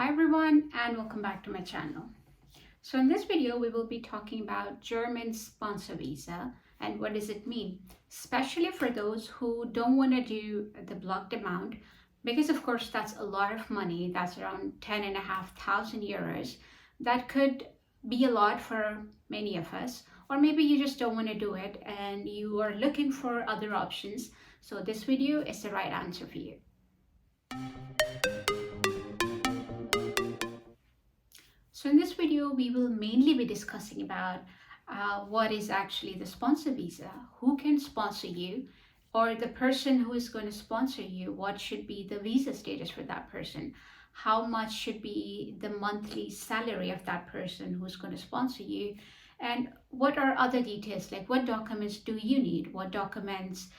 everyone, and welcome back to my channel. So in this video we will be talking about German sponsor visa and what does it mean, especially for those who don't want to do the blocked amount, because of course that's a lot of money. That's around 10,500 euros. That could be a lot for many of us, or maybe you just don't want to do it and you are looking for other options. So this video is the right answer for you. So in this video, we will mainly be discussing about what is actually the sponsor visa, who can sponsor you, or the person who is going to sponsor you, what should be the visa status for that person, how much should be the monthly salary of that person who's going to sponsor you, and what are other details, like what documents do you need, what documents,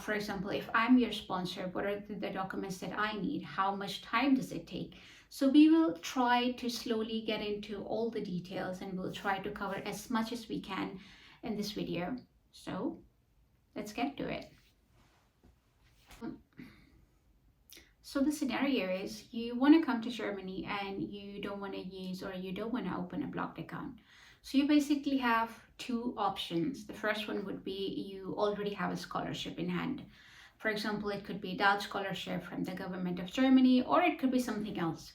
for example, if I'm your sponsor, what are the documents that I need, how much time does it take. So we will try to slowly get into all the details and we'll try to cover as much as we can in this video. So let's get to it. So the scenario is you want to come to Germany and you don't want to use or you don't want to open a blocked account. So you basically have two options. The first one would be you already have a scholarship in hand. For example, it could be a Dutch scholarship from the government of Germany, or it could be something else.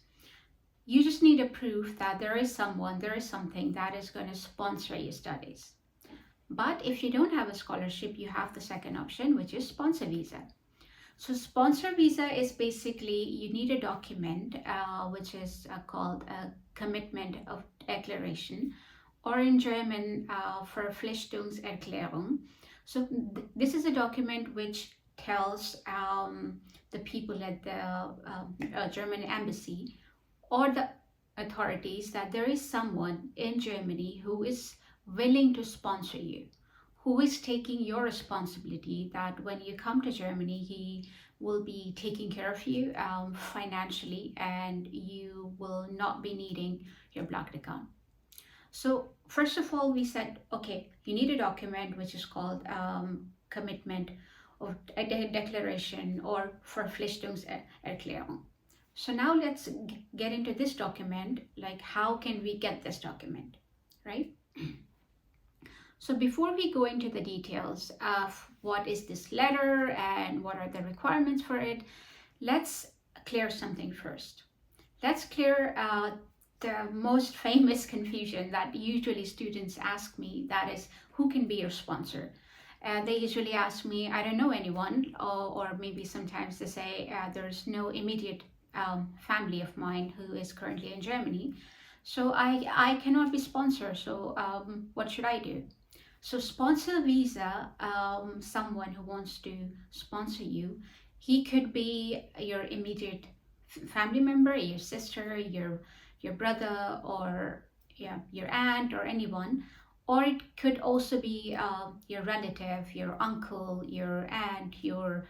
You just need a proof that there is something that is going to sponsor your studies. But if you don't have a scholarship, you have the second option, which is sponsor visa. So sponsor visa is basically you need a document which is called a commitment of declaration, or in German verpflichtungserklärung. So this is a document which tells the people at the German embassy or the authorities that there is someone in Germany who is willing to sponsor you, who is taking your responsibility, that when you come to Germany, he will be taking care of you financially and you will not be needing your blocked account. So first of all, we said, okay, you need a document which is called commitment of a declaration or verpflichtungserklärung. So now let's get into this document, like how can we get this document, right? So before we go into the details of what is this letter and what are the requirements for it, let's clear something first. Let's clear the most famous confusion that usually students ask me, that is, who can be your sponsor? They usually ask me, I don't know anyone, or maybe sometimes they say there's no immediate family of mine who is currently in Germany, so I cannot be sponsored, so what should I do? So sponsor visa, someone who wants to sponsor you, he could be your immediate family member, your sister, your brother, or your aunt, or anyone. Or it could also be your relative, your uncle, your aunt, your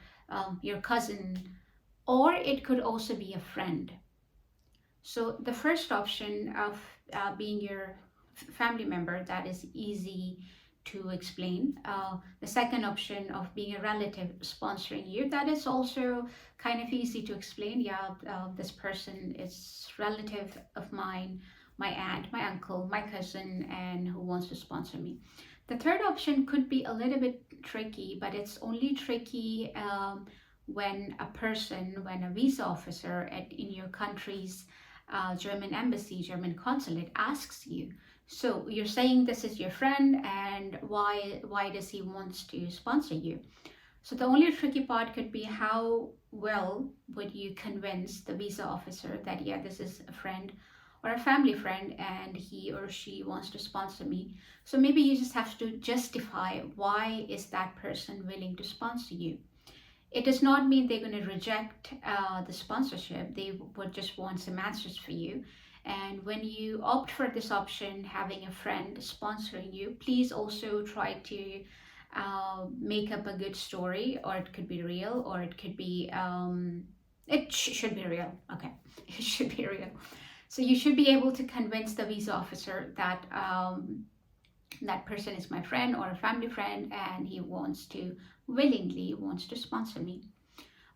cousin, or it could also be a friend. So the first option of being your family member, that is easy to explain. The second option of being a relative sponsoring you, that is also kind of easy to explain. This person is relative of mine, my aunt, my uncle, my cousin, and who wants to sponsor me. The third option could be a little bit tricky, but it's only tricky when a visa officer in your country's German embassy, German consulate asks you, so you're saying this is your friend and why does he want to sponsor you? So the only tricky part could be how well would you convince the visa officer that this is a friend or a family friend and he or she wants to sponsor me. So maybe you just have to justify why is that person willing to sponsor you. It does not mean they're going to reject the sponsorship. They would just want some answers for you. And when you opt for this option, having a friend sponsoring you, please also try to make up a good story, or it could be real, or it could be, should be real. Okay, it should be real. So you should be able to convince the visa officer that that person is my friend or a family friend and he willingly wants to sponsor me.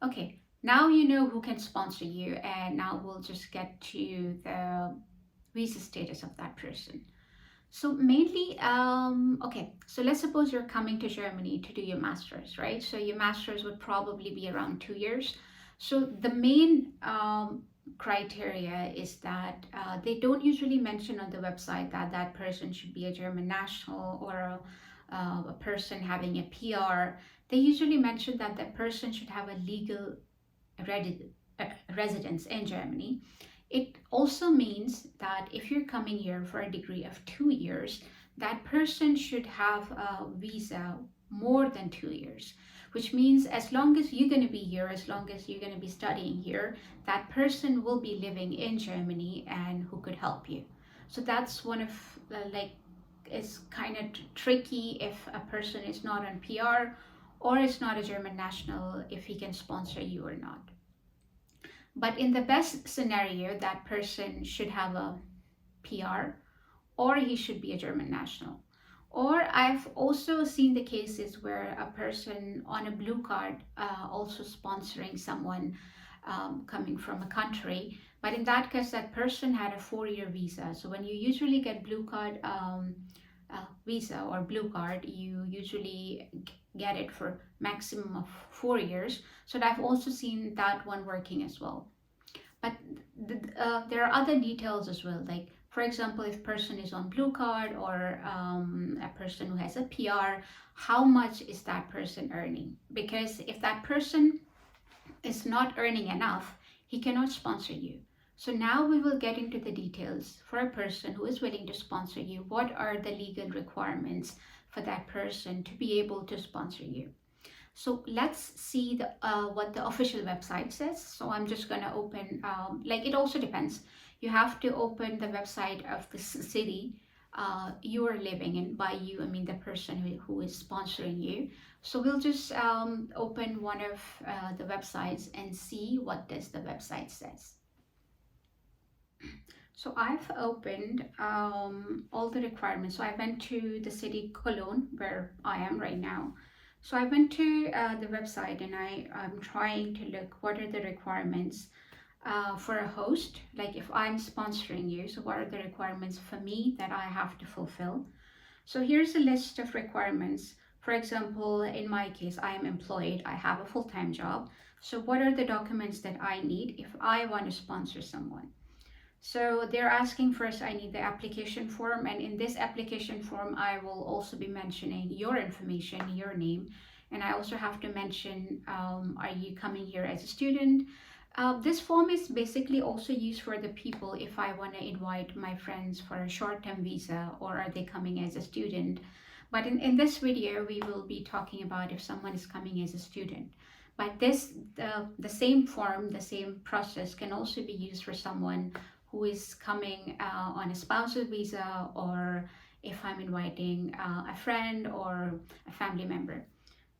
Okay, Now you know who can sponsor you, and now we'll just get to the visa status of that person. So mainly, okay, so let's suppose you're coming to Germany to do your master's, right? So your master's would probably be around 2 years. So the main criteria is that they don't usually mention on the website that that person should be a German national or a person having a PR. They usually mention that that person should have a legal redi- residence in Germany. It also means that if you're coming here for a degree of 2 years, that person should have a visa more than 2 years, which means as long as you're going to be here, as long as you're going to be studying here, that person will be living in Germany and who could help you. So that's one of like, is kind of tricky if a person is not on PR or is not a German national, if he can sponsor you or not. But in the best scenario, that person should have a PR or he should be a German national. Or I've also seen the cases where a person on a blue card also sponsoring someone coming from a country. But in that case, that person had a 4-year visa. So when you usually get blue card visa or blue card, you usually get it for maximum of 4 years. So I've also seen that one working as well. But there are other details as well, like for example, if person is on blue card or a person who has a PR, how much is that person earning? Because if that person is not earning enough, he cannot sponsor you. So now we will get into the details for a person who is willing to sponsor you. What are the legal requirements for that person to be able to sponsor you? So let's see what the official website says. So I'm just going to open, like it also depends. You have to open the website of the city you are living in. By you, I mean the person who is sponsoring you. So we'll just open one of the websites and see what does the website says. So I've opened all the requirements. So I went to the city Cologne, where I am right now. So I went to the website and I'm trying to look what are the requirements for a host. Like if I'm sponsoring you, so what are the requirements for me that I have to fulfill? So here's a list of requirements. For example, in my case, I am employed, I have a full-time job. So what are the documents that I need if I want to sponsor someone? So they're asking first, I need the application form, and in this application form, I will also be mentioning your information, your name, and I also have to mention, are you coming here as a student? This form is basically also used for the people if I want to invite my friends for a short-term visa or are they coming as a student. But in this video, we will be talking about if someone is coming as a student. But the same form, the same process can also be used for someone who is coming on a spousal visa, or if I'm inviting a friend or a family member.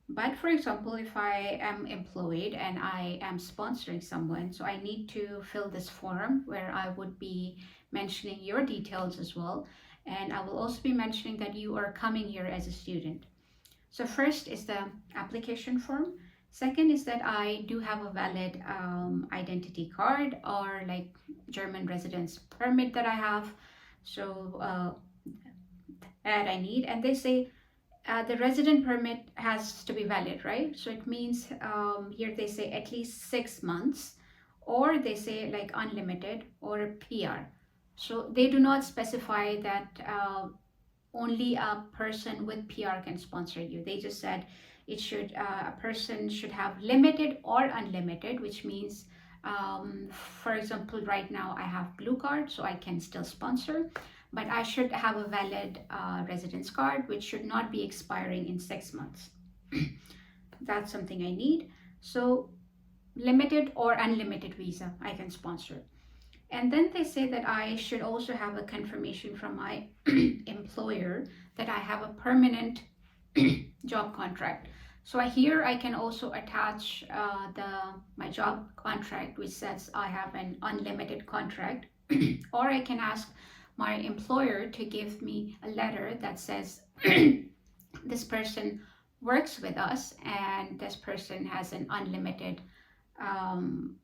But for example, if I am employed and I am sponsoring someone, so I need to fill this form where I would be mentioning your details as well. And I will also be mentioning that you are coming here as a student. So first is the application form. Second is that I do have a valid identity card or like German residence permit that I have. So that I need. And they say the resident permit has to be valid, right? So it means here they say at least 6 months, or they say like unlimited or a PR. So they do not specify that only a person with PR can sponsor you. They just said it should a person should have limited or unlimited, which means for example, right now I have blue card, so I can still sponsor, but I should have a valid residence card, which should not be expiring in 6 months. That's something I need. So limited or unlimited visa, I can sponsor. And then they say that I should also have a confirmation from my employer that I have a permanent job contract. So here I can also attach my job contract, which says I have an unlimited contract, or I can ask my employer to give me a letter that says this person works with us and this person has an unlimited um,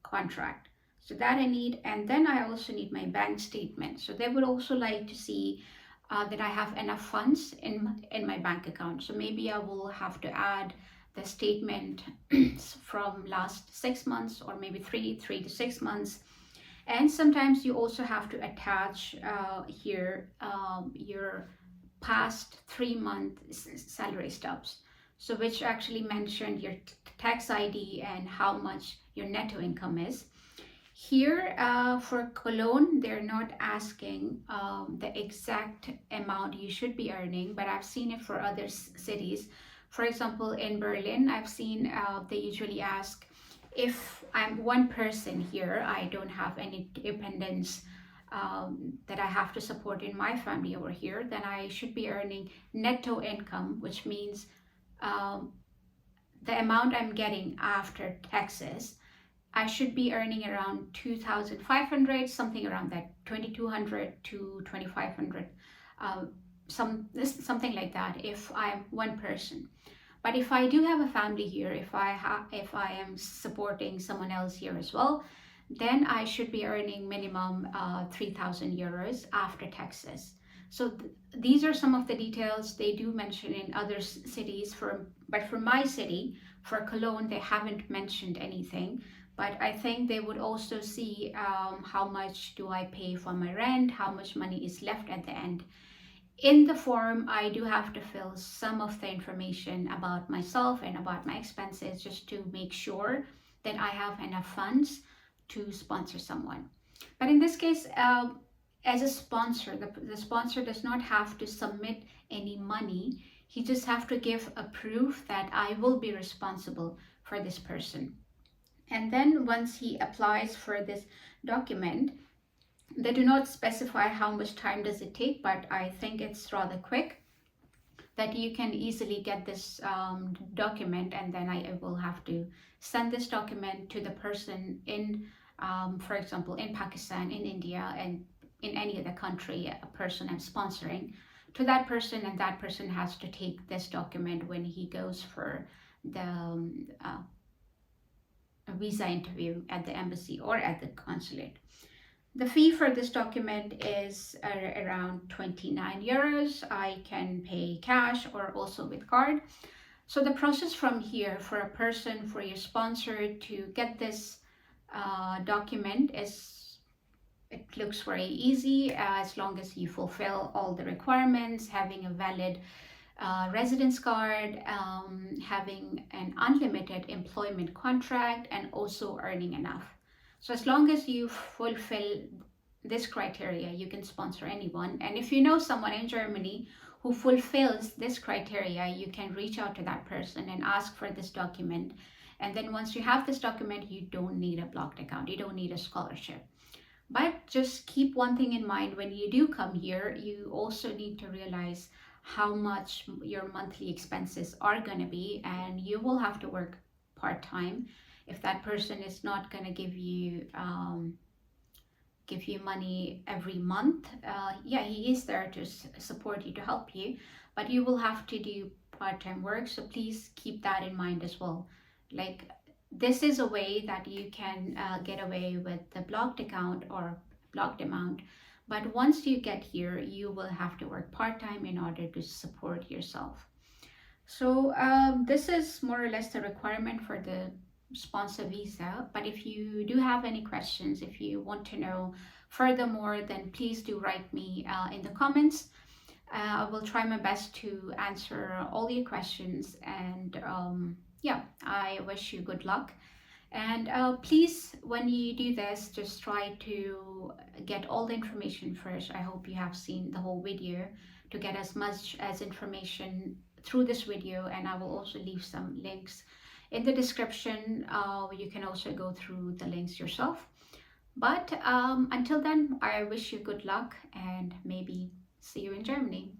contract. So that I need, and then I also need my bank statement. So they would also like to see that I have enough funds in my bank account. So maybe I will have to add the statement from last 6 months, or maybe three to 6 months. And sometimes you also have to attach here your past 3 month salary stubs. So which actually mentioned your tax ID and how much your netto income is. Here for Cologne, they're not asking the exact amount you should be earning, but I've seen it for other cities. For example, in Berlin, I've seen they usually ask, if I'm one person here, I don't have any dependents that I have to support in my family over here, then I should be earning netto income, which means um, the amount I'm getting after taxes. I should be earning around 2,500, something around that, 2,200 to 2,500, something like that if I'm one person. But if I do have a family here, if I am supporting someone else here as well, then I should be earning minimum 3,000 euros after taxes. So these are some of the details they do mention in other cities. But for my city, for Cologne, they haven't mentioned anything. But I think they would also see how much do I pay for my rent, how much money is left at the end. In the form, I do have to fill some of the information about myself and about my expenses, just to make sure that I have enough funds to sponsor someone. But in this case, as a sponsor, the sponsor does not have to submit any money. He just have to give a proof that I will be responsible for this person. And then once he applies for this document, they do not specify how much time does it take, but I think it's rather quick, that you can easily get this document, and then I will have to send this document to the person in, for example, in Pakistan, in India, and in any other country, a person I'm sponsoring, to that person, and that person has to take this document when he goes for the visa interview at the embassy or at the consulate. The fee for this document is around 29 euros. I can pay cash or also with card. So the process from here for a person, for your sponsor to get this document it looks very easy, as long as you fulfill all the requirements, having a valid residence card, having an unlimited employment contract, and also earning enough. So as long as you fulfill this criteria, you can sponsor anyone. And if you know someone in Germany who fulfills this criteria, you can reach out to that person and ask for this document. And then once you have this document, you don't need a blocked account. You don't need a scholarship. But just keep one thing in mind: when you do come here, you also need to realize how much your monthly expenses are going to be, and you will have to work part-time. If that person is not going to give you money every month, yeah, he is there to support you, to help you, but you will have to do part-time work. So please keep that in mind as well. Like, this is a way that you can get away with the blocked account or blocked amount. But once you get here, you will have to work part-time in order to support yourself. So this is more or less the requirement for the sponsor visa. But if you do have any questions, if you want to know furthermore, then please do write me in the comments. I will try my best to answer all your questions. And yeah, I wish you good luck. And please, when you do this, just try to get all the information first. I hope you have seen the whole video to get as much as information through this video, and I will also leave some links in the description. You can also go through the links yourself. But until then, I wish you good luck, and maybe see you in Germany.